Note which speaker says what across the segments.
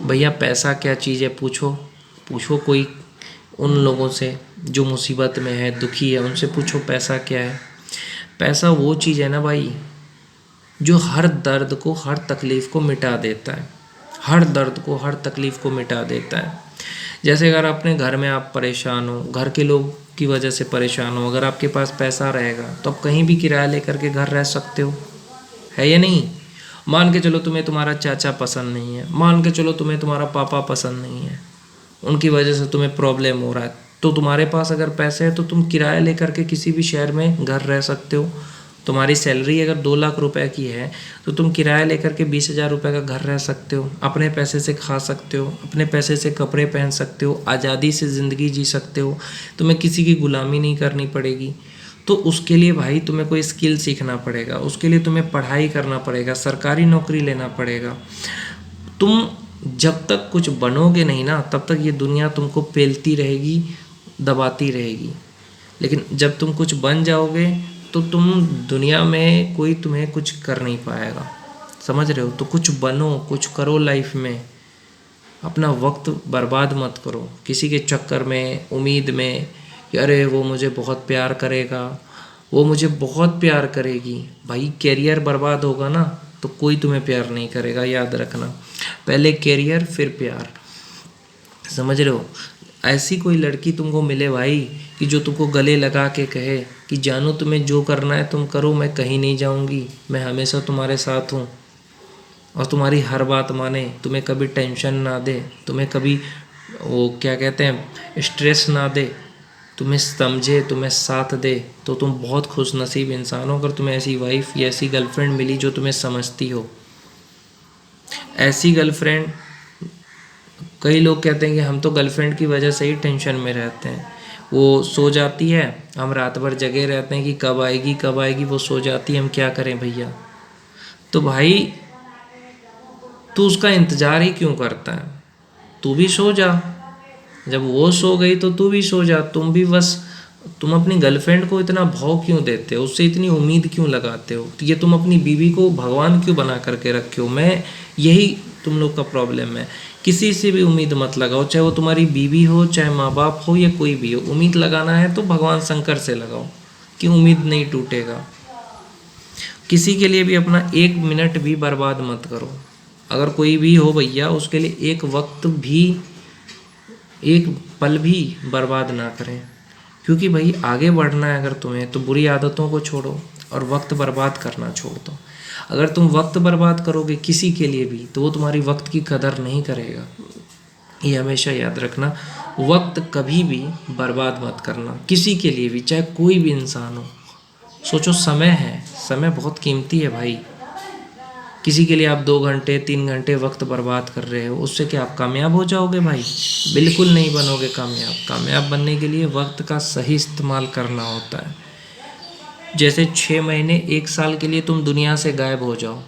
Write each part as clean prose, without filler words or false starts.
Speaker 1: भैया पैसा क्या चीज़ है, पूछो। पूछो कोई उन लोगों से जो मुसीबत में है, दुखी है, उनसे पूछो पैसा क्या है। पैसा वो चीज़ है ना भाई, जो हर दर्द को, हर तकलीफ़ को मिटा देता है। हर दर्द को, हर तकलीफ़ को मिटा देता है। जैसे अगर अपने घर में आप परेशान हो, घर के लोग की वजह से परेशान हो, अगर आपके पास पैसा रहेगा तो आप कहीं भी किराया लेकर के घर रह सकते हो, है या नहीं। मान के चलो तुम्हें तुम्हारा चाचा पसंद नहीं है, मान के चलो तुम्हें तुम्हारा पापा पसंद नहीं है, उनकी वजह से तुम्हें प्रॉब्लम हो रहा है, तो तुम्हारे पास अगर पैसे है तो तुम किराया लेकर के किसी भी शहर में घर रह सकते हो। तुम्हारी सैलरी अगर 2 लाख रुपए की है तो तुम किराया लेकर के 20,000 रुपये का घर रह सकते हो, अपने पैसे से खा सकते हो, अपने पैसे से कपड़े पहन सकते हो, आज़ादी से ज़िंदगी जी सकते हो, तुम्हें किसी की गुलामी नहीं करनी पड़ेगी। तो उसके लिए भाई तुम्हें कोई स्किल सीखना पड़ेगा, उसके लिए तुम्हें पढ़ाई करना पड़ेगा, सरकारी नौकरी लेना पड़ेगा। तुम जब तक कुछ बनोगे नहीं ना, तब तक ये दुनिया तुमको पेलती रहेगी, दबाती रहेगी। लेकिन जब तुम कुछ बन जाओगे तो तुम दुनिया में कोई तुम्हें कुछ कर नहीं पाएगा, समझ रहे हो। तो कुछ बनो, कुछ करो लाइफ में, अपना वक्त बर्बाद मत करो किसी के चक्कर में, उम्मीद में कि अरे वो मुझे बहुत प्यार करेगा, वो मुझे बहुत प्यार करेगी। भाई कैरियर बर्बाद होगा ना तो कोई तुम्हें प्यार नहीं करेगा, याद रखना। पहले कैरियर फिर प्यार, समझ रहे हो। ऐसी कोई लड़की तुमको मिले भाई कि जो तुमको गले लगा के कहे कि जानू तुम्हें जो करना है तुम करो, मैं कहीं नहीं जाऊंगी, मैं हमेशा तुम्हारे साथ हूँ, और तुम्हारी हर बात माने, तुम्हें कभी टेंशन ना दे, तुम्हें कभी वो क्या कहते हैं स्ट्रेस ना दे, तुम्हें समझे, तुम्हें साथ दे, तो तुम बहुत खुश नसीब इंसान हो अगर तुम्हें ऐसी वाइफ या ऐसी गर्लफ्रेंड मिली जो तुम्हें समझती हो। ऐसी गर्लफ्रेंड, कई लोग कहते हैं कि हम तो गर्लफ्रेंड की वजह से ही टेंशन में रहते हैं। वो सो जाती है, हम रात भर जगे रहते हैं कि कब आएगी कब आएगी, वो सो जाती है, हम क्या करें भैया। तो भाई तू उसका इंतज़ार ही क्यों करता है, तू भी सो जा। जब वो सो गई तो तू भी सो जा, तुम भी बस। तुम अपनी गर्लफ्रेंड को इतना भाव क्यों देते हो, उससे इतनी उम्मीद क्यों लगाते हो, तो ये तुम अपनी बीवी को भगवान क्यों बना करके रखे हो। मैं यही तुम लोग का प्रॉब्लम है। किसी से भी उम्मीद मत लगाओ, चाहे वो तुम्हारी बीवी हो, चाहे माँ बाप हो, या कोई भी हो। उम्मीद लगाना है तो भगवान शंकर से लगाओ कि उम्मीद नहीं टूटेगा। किसी के लिए भी अपना 1 मिनट भी बर्बाद मत करो। अगर कोई भी हो भैया, उसके लिए एक वक्त भी, एक पल भी बर्बाद ना करें। क्योंकि भाई आगे बढ़ना है अगर तुम्हें, तो बुरी आदतों को छोड़ो और वक्त बर्बाद करना छोड़ दो। अगर तुम वक्त बर्बाद करोगे किसी के लिए भी तो वो तुम्हारी वक्त की कदर नहीं करेगा। ये हमेशा याद रखना, वक्त कभी भी बर्बाद मत करना किसी के लिए भी, चाहे कोई भी इंसान हो। सोचो समय है, समय बहुत कीमती है भाई। किसी के लिए आप 2 घंटे 3 घंटे वक्त बर्बाद कर रहे हो, उससे क्या आप कामयाब हो जाओगे भाई? बिल्कुल नहीं बनोगे कामयाब। कामयाब बनने के लिए वक्त का सही इस्तेमाल करना होता है। जैसे 6 महीने 1 साल के लिए तुम दुनिया से गायब हो जाओ,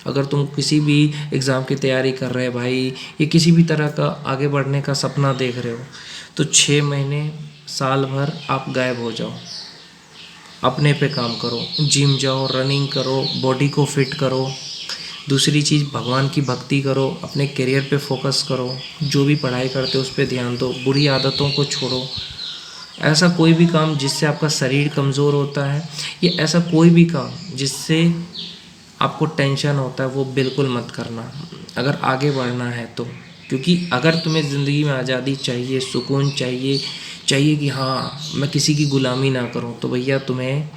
Speaker 1: अगर तुम किसी भी एग्ज़ाम की तैयारी कर रहे हो भाई, या किसी भी तरह का आगे बढ़ने का सपना देख रहे हो, तो 6 महीने साल भर आप गायब हो जाओ। अपने पे काम करो, जिम जाओ, रनिंग करो, बॉडी को फिट करो। दूसरी चीज़, भगवान की भक्ति करो, अपने करियर पे फोकस करो, जो भी पढ़ाई करते हो उस पर ध्यान दो, बुरी आदतों को छोड़ो। ऐसा कोई भी काम जिससे आपका शरीर कमज़ोर होता है, या ऐसा कोई भी काम जिससे आपको टेंशन होता है, वो बिल्कुल मत करना अगर आगे बढ़ना है तो। क्योंकि अगर तुम्हें ज़िंदगी में आज़ादी चाहिए, सुकून चाहिए, चाहिए कि हाँ मैं किसी की गुलामी ना करूँ, तो भैया तुम्हें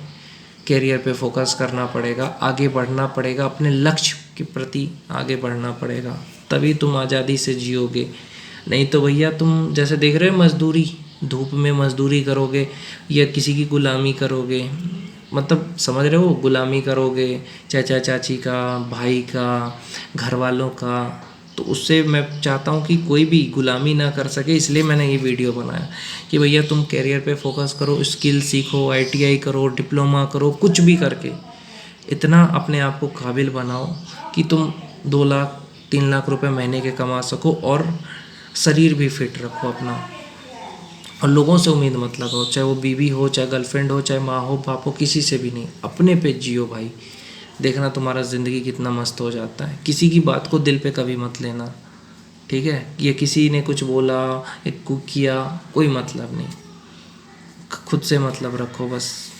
Speaker 1: करियर पे फोकस करना पड़ेगा, आगे बढ़ना पड़ेगा, अपने लक्ष्य के प्रति आगे बढ़ना पड़ेगा, तभी तुम आज़ादी से जियोगे। नहीं तो भैया तुम जैसे देख रहे हो मजदूरी, धूप में मजदूरी करोगे या किसी की गुलामी करोगे, मतलब समझ रहे हो, गुलामी करोगे चाचा चाची का, भाई का, घर वालों का। तो उससे मैं चाहता हूँ कि कोई भी गुलामी ना कर सके, इसलिए मैंने ये वीडियो बनाया कि भैया तुम करियर पे फोकस करो, स्किल सीखो, आईटीआई करो, डिप्लोमा करो, कुछ भी करके इतना अपने आप को काबिल बनाओ कि तुम 2 लाख 3 लाख रुपए महीने के कमा सको, और शरीर भी फिट रखो अपना। और लोगों से उम्मीद मत लगाओ, चाहे वो बीवी हो, चाहे गर्लफ्रेंड हो, चाहे माँ हो, बाप हो, किसी से भी नहीं। अपने पे जियो भाई, देखना तुम्हारा ज़िंदगी कितना मस्त हो जाता है। किसी की बात को दिल पे कभी मत लेना, ठीक है, ये किसी ने कुछ बोला, एक कुक किया, कोई मतलब नहीं, खुद से मतलब रखो बस।